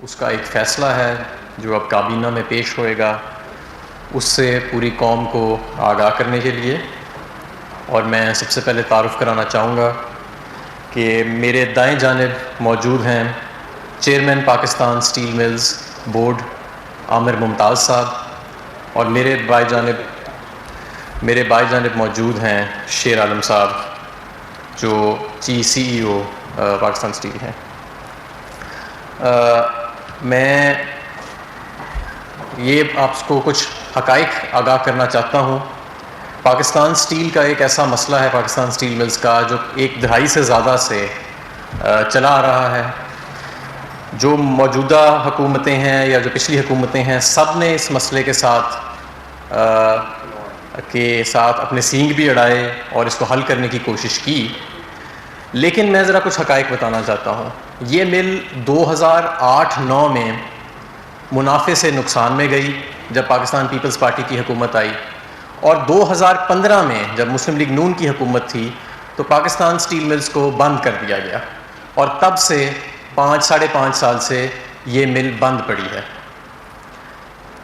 اس کا ایک فیصلہ ہے جو اب کابینہ میں پیش ہوئے گا، اس سے پوری قوم کو آگاہ کرنے کے لیے. اور میں سب سے پہلے تعارف کرانا چاہوں گا کہ میرے دائیں جانب موجود ہیں chairman Pakistan steel mills board Amir Mumtaz صاحب، اور میرے بائیں جانب موجود ہیں شیر عالم صاحب جو CEO پاکستان سٹیل ہیں. میں یہ آپ کو کچھ حقائق آگاہ کرنا چاہتا ہوں. پاکستان سٹیل کا ایک ایسا مسئلہ ہے، پاکستان سٹیل ملز کا، جو ایک دہائی سے زیادہ سے چلا آ رہا ہے. جو موجودہ حکومتیں ہیں یا جو پچھلی حکومتیں ہیں، سب نے اس مسئلے کے ساتھ اپنے سینگ بھی اڑائے اور اس کو حل کرنے کی کوشش کی. لیکن میں ذرا کچھ حقائق بتانا چاہتا ہوں. یہ مل 2008-9 میں منافع سے نقصان میں گئی جب پاکستان پیپلز پارٹی کی حکومت آئی، اور 2015 میں جب مسلم لیگ نون کی حکومت تھی تو پاکستان سٹیل ملز کو بند کر دیا گیا، اور تب سے 5-5.5 سال سے یہ مل بند پڑی ہے.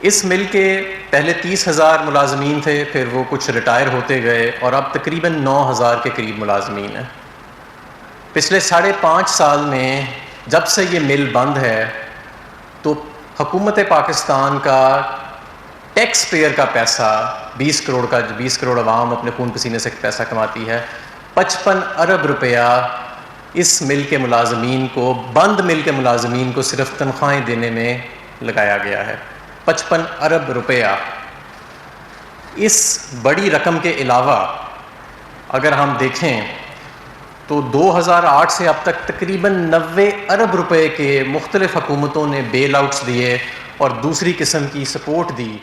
اس مل کے پہلے 30,000 ملازمین تھے، پھر وہ کچھ ریٹائر ہوتے گئے اور اب تقریباً 9,000 کے قریب ملازمین ہیں. پچھلے 5.5 سال میں جب سے یہ مل بند ہے تو حکومت پاکستان کا ٹیکس پیئر کا پیسہ 20 کروڑ عوام اپنے خون پسینے سے پیسہ کماتی ہے، 55 ارب روپیہ اس مل کے ملازمین کو، بند مل کے ملازمین کو صرف تنخواہیں دینے میں لگایا گیا ہے. 55 ارب روپیہ. اس بڑی رقم کے علاوہ اگر ہم دیکھیں تو 2008 سے اب تک تقریباً 90 ارب روپے کے مختلف حکومتوں نے بیل آؤٹس دیے اور دوسری قسم کی سپورٹ دی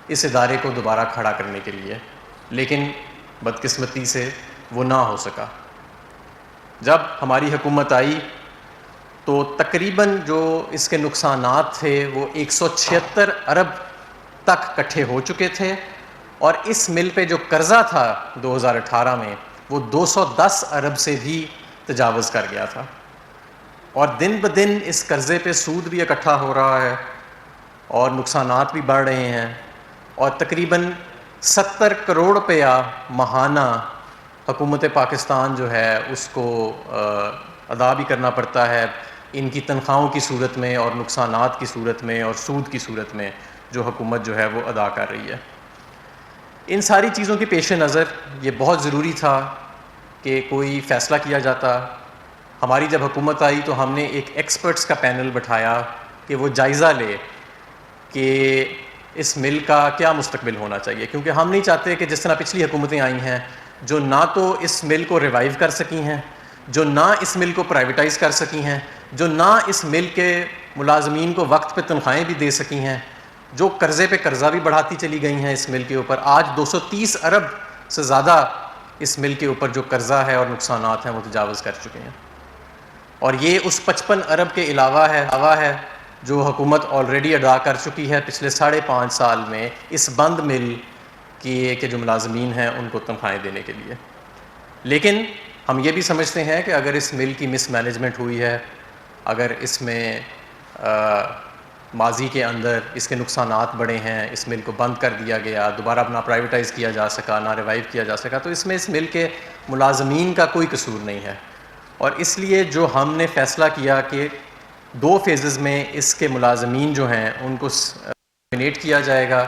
اس ادارے کو دوبارہ کھڑا کرنے کے لیے، لیکن بدقسمتی سے وہ نہ ہو سکا. جب ہماری حکومت آئی تو تقریباً جو اس کے نقصانات تھے وہ 176 ارب تک اکٹھے ہو چکے تھے، اور اس مل پہ جو قرضہ تھا 2018 میں وہ 210 ارب سے بھی تجاوز کر گیا تھا. اور دن بدن اس قرضے پہ سود بھی اکٹھا ہو رہا ہے اور نقصانات بھی بڑھ رہے ہیں، اور تقریباً 70 کروڑ روپیہ ماہانہ حکومت پاکستان جو ہے اس کو ادا بھی کرنا پڑتا ہے ان کی تنخواہوں کی صورت میں اور نقصانات کی صورت میں اور سود کی صورت میں جو حکومت جو ہے وہ ادا کر رہی ہے. ان ساری چیزوں کے پیش نظر یہ بہت ضروری تھا کہ کوئی فیصلہ کیا جاتا. ہماری جب حکومت آئی تو ہم نے ایک ایکسپرٹس کا پینل بٹھایا کہ وہ جائزہ لے کہ اس مل کا کیا مستقبل ہونا چاہیے، کیونکہ ہم نہیں چاہتے کہ جس طرح پچھلی حکومتیں آئی ہیں جو نہ تو اس مل کو ریوائیو کر سکی ہیں، جو نہ اس مل کو پرائیویٹائز کر سکی ہیں، جو نہ اس مل کے ملازمین کو وقت پہ تنخواہیں بھی دے سکی ہیں، جو قرضے پہ قرضہ بھی بڑھاتی چلی گئی ہیں اس مل کے اوپر. آج 230 ارب سے زیادہ اس مل کے اوپر جو قرضہ ہے اور نقصانات ہیں وہ تجاوز کر چکے ہیں، اور یہ اس 55 ارب کے علاوہ ہے جو حکومت آلریڈی ادا کر چکی ہے پچھلے 5.5 سال میں اس بند مل کے جو ملازمین ہیں ان کو تنخواہیں دینے کے لیے. لیکن ہم یہ بھی سمجھتے ہیں کہ اگر اس مل کی مس مینجمنٹ ہوئی ہے، اگر اس میں ماضی کے اندر اس کے نقصانات بڑے ہیں، اس مل کو بند کر دیا گیا، دوبارہ نہ پرائیویٹائز کیا جا سکا، نہ ریوائیو کیا جا سکا، تو اس میں اس مل کے ملازمین کا کوئی قصور نہیں ہے. اور اس لیے جو ہم نے فیصلہ کیا کہ 2 فیزز میں اس کے ملازمین جو ہیں ان کو نومینیٹ کیا جائے گا،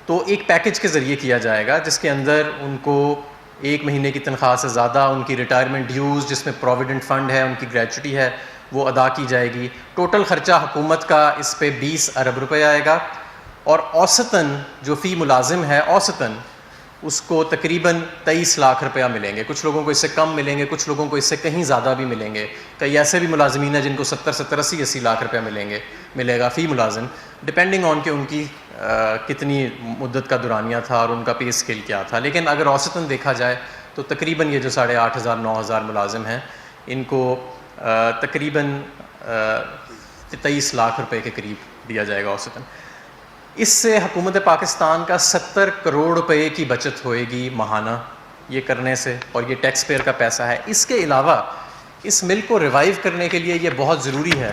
تو ایک پیکج کے ذریعے کیا جائے گا جس کے اندر ان کو 1 مہینے کی تنخواہ سے زیادہ ان کی ریٹائرمنٹ ڈیوز، جس میں پروویڈنٹ فنڈ ہے، ان کی گریچوٹی ہے، وہ ادا کی جائے گی. ٹوٹل خرچہ حکومت کا اس پہ 20 ارب روپے آئے گا، اور اوسطاً جو فی ملازم ہے اوسطاً اس کو تقریباً 23 لاکھ روپیہ ملیں گے. کچھ لوگوں کو اس سے کم ملیں گے، کچھ لوگوں کو اس سے کہیں زیادہ بھی ملیں گے. کئی ایسے بھی ملازمین ہیں جن کو 70 80 لاکھ روپیہ ملے گا فی ملازم، ڈپینڈنگ آن کہ ان کی کتنی مدت کا دورانیہ تھا اور ان کا پے اسکیل کیا تھا. لیکن اگر اوسطاً دیکھا جائے تو تقریباً یہ جو 8,500 9,000 ملازم ہیں ان کو تقریباً 23 لاکھ روپے کے قریب دیا جائے گا اوسطاً. اس سے حکومت پاکستان کا 70 کروڑ روپے کی بچت ہوئے گی ماہانہ یہ کرنے سے، اور یہ ٹیکس پیئر کا پیسہ ہے. اس کے علاوہ اس مل کو ریوائیو کرنے کے لیے یہ بہت ضروری ہے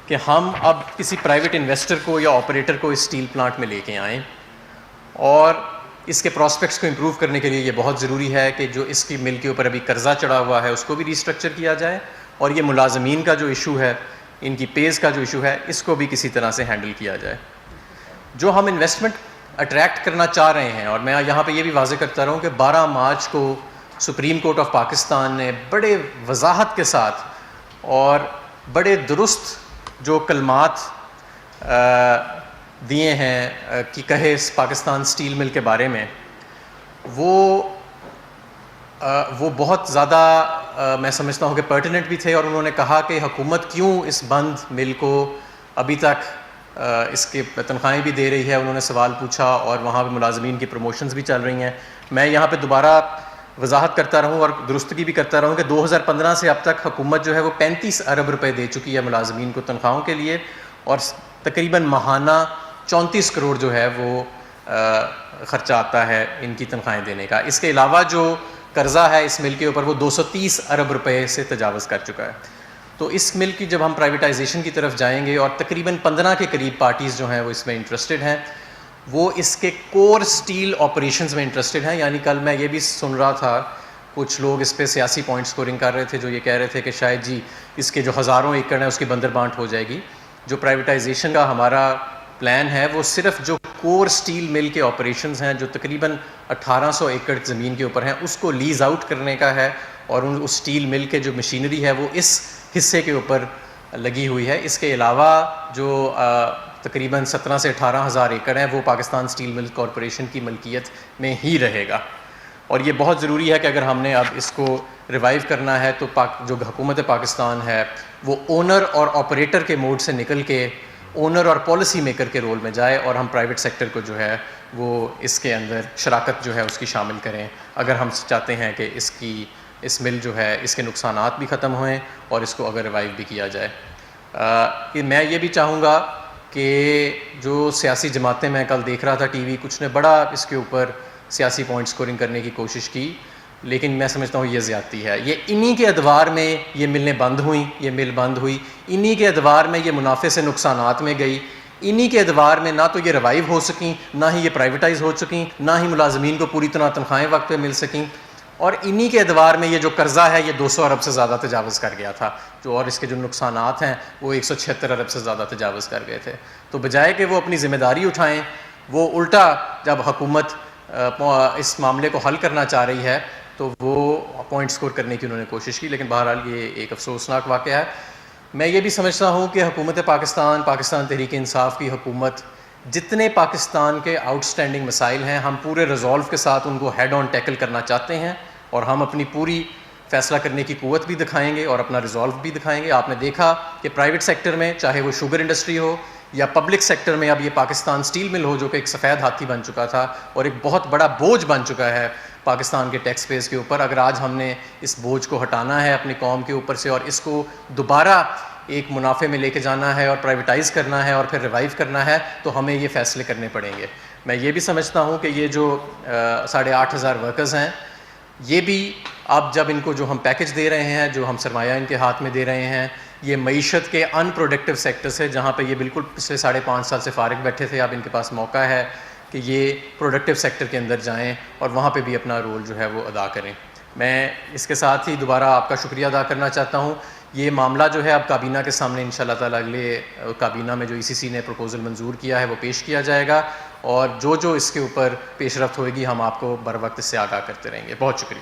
کہ ہم اب کسی پرائیویٹ انویسٹر کو یا آپریٹر کو اس اسٹیل پلانٹ میں لے کے آئیں، اور اس کے پراسپیکٹس کو امپروو کرنے کے لیے یہ بہت ضروری ہے کہ جو اس کی مل کے اوپر ابھی قرضہ چڑھا ہوا ہے اس کو بھی ریسٹرکچر کیا جائے، اور یہ ملازمین کا جو ایشو ہے، ان کی پیز کا جو ایشو ہے، اس کو بھی کسی طرح سے ہینڈل کیا جائے۔ جو ہم انویسٹمنٹ اٹریکٹ کرنا چاہ رہے ہیں، اور میں یہاں پہ یہ بھی واضح کرتا رہا ہوں کہ 12 مارچ کو سپریم کورٹ آف پاکستان نے بڑے وضاحت کے ساتھ اور بڑے درست جو کلمات دیے ہیں کہ کہے پاکستان اسٹیل مل کے بارے میں، وہ بہت زیادہ میں سمجھتا ہوں کہ پرٹیننٹ بھی تھے، اور انہوں نے کہا کہ حکومت کیوں اس بند مل کو ابھی تک اس کے تنخواہیں بھی دے رہی ہے، انہوں نے سوال پوچھا، اور وہاں پہ ملازمین کی پروموشنز بھی چل رہی ہیں۔ میں یہاں پہ دوبارہ وضاحت کرتا رہوں اور درستگی بھی کرتا رہوں کہ 2015 سے اب تک حکومت جو ہے وہ 35 ارب روپے دے چکی ہے ملازمین کو تنخواہوں کے لیے، اور تقریباً ماہانہ 34 کروڑ جو ہے وہ خرچہ آتا ہے ان کی تنخواہیں دینے کا۔ اس کے علاوہ جو قرضہ ہے اس مل کے اوپر وہ 230 ارب روپے سے تجاوز کر چکا ہے۔ تو اس مل کی جب ہم پرائیویٹائزیشن کی طرف جائیں گے، اور تقریباً 15 کے قریب پارٹیز جو ہیں وہ اس میں انٹرسٹڈ ہیں، وہ اس کے کور سٹیل آپریشنز میں انٹرسٹڈ ہیں۔ یعنی کل میں یہ بھی سن رہا تھا، کچھ لوگ اس پہ سیاسی پوائنٹ سکورنگ کر رہے تھے جو یہ کہہ رہے تھے کہ شاید جی اس کے جو ہزاروں ایکڑ ہیں اس کی بندر بانٹ ہو جائے گی۔ جو پرائیویٹائزیشن کا ہمارا پلان ہے وہ صرف جو کور سٹیل مل کے آپریشنز ہیں جو تقریباً 1800 ایکڑ زمین کے اوپر ہیں اس کو لیز آؤٹ کرنے کا ہے، اور اس سٹیل مل کے جو مشینری ہے وہ اس حصے کے اوپر لگی ہوئی ہے۔ اس کے علاوہ جو تقریباً 17 سے 18 ہزار ایکڑ ہیں وہ پاکستان سٹیل مل کارپوریشن کی ملکیت میں ہی رہے گا، اور یہ بہت ضروری ہے کہ اگر ہم نے اب اس کو ریوائیو کرنا ہے تو جو حکومت پاکستان ہے وہ اونر اور آپریٹر کے موڈ سے نکل کے اونر اور پالیسی میکر کے رول میں جائے، اور ہم پرائیویٹ سیکٹر کو جو ہے وہ اس کے اندر شراکت جو ہے اس کی شامل کریں، اگر ہم چاہتے ہیں کہ اس مل جو ہے اس کے نقصانات بھی ختم ہوئیں اور اس کو اگر ریوائیو بھی کیا جائے۔ میں یہ بھی چاہوں گا کہ جو سیاسی جماعتیں، میں کل دیکھ رہا تھا ٹی وی، کچھ نے بڑا اس کے اوپر سیاسی پوائنٹ سکورنگ کرنے کی کوشش کی، لیکن میں سمجھتا ہوں یہ زیادتی ہے۔ یہ انہی کے ادوار میں یہ ملیں بند ہوئیں، یہ مل بند ہوئی، انہی کے ادوار میں یہ منافع سے نقصانات میں گئی، انہی کے ادوار میں نہ تو یہ ریوائیو ہو سکیں، نہ ہی یہ پرائیویٹائز ہو چکیں، نہ ہی ملازمین کو پوری طرح تنخواہیں وقت پہ مل سکیں، اور انہی کے ادوار میں یہ جو قرضہ ہے یہ 200 ارب سے زیادہ تجاوز کر گیا تھا، اور اس کے جو نقصانات ہیں وہ 176 ارب سے زیادہ تجاوز کر گئے تھے۔ تو بجائے کہ وہ اپنی ذمہ داری اٹھائیں، وہ الٹا جب حکومت اس معاملے کو حل کرنا چاہ رہی ہے تو وہ پوائنٹ سکور کرنے کی انہوں نے کوشش کی، لیکن بہرحال یہ ایک افسوسناک واقعہ ہے۔ میں یہ بھی سمجھتا ہوں کہ حکومت پاکستان تحریک انصاف کی حکومت جتنے پاکستان کے آؤٹ اسٹینڈنگ مسائل ہیں ہم پورے ریزولو کے ساتھ ان کو ہیڈ آن ٹیکل کرنا چاہتے ہیں، اور ہم اپنی پوری فیصلہ کرنے کی قوت بھی دکھائیں گے اور اپنا ریزولو بھی دکھائیں گے۔ آپ نے دیکھا کہ پرائیویٹ سیکٹر میں، چاہے وہ شوگر انڈسٹری ہو یا پبلک سیکٹر میں، اب یہ پاکستان سٹیل مل ہو جو کہ ایک سفید ہاتھی بن چکا تھا اور ایک بہت بڑا بوجھ بن چکا ہے پاکستان کے ٹیکس پیز کے اوپر، اگر آج ہم نے اس بوجھ کو ہٹانا ہے اپنی قوم کے اوپر سے اور اس کو دوبارہ ایک منافع میں لے کے جانا ہے اور پرائیویٹائز کرنا ہے اور پھر ریوائیو کرنا ہے، تو ہمیں یہ فیصلے کرنے پڑیں گے۔ میں یہ بھی سمجھتا ہوں کہ یہ جو 8,500 ورکرز ہیں، یہ بھی اب جب ان کو جو ہم پیکج دے رہے ہیں، جو ہم سرمایہ ان کے ہاتھ میں دے رہے ہیں، یہ معیشت کے ان پروڈکٹیو سیکٹر سے، جہاں پہ یہ بالکل پچھلے 5.5 سال سے فارغ بیٹھے تھے، اب ان کے پاس موقع ہے کہ یہ پروڈکٹیو سیکٹر کے اندر جائیں اور وہاں پہ بھی اپنا رول جو ہے وہ ادا کریں۔ میں اس کے ساتھ ہی دوبارہ آپ کا شکریہ ادا کرنا چاہتا ہوں۔ یہ معاملہ جو ہے اب کابینہ کے سامنے انشاءاللہ تعالیٰ اگلے کابینہ میں جو ECC نے پروپوزل منظور کیا ہے وہ پیش کیا جائے گا، اور جو اس کے اوپر پیش رفت ہوئے گی ہم آپ کو بر وقت اس سے آگاہ کرتے رہیں گے۔ بہت شکریہ۔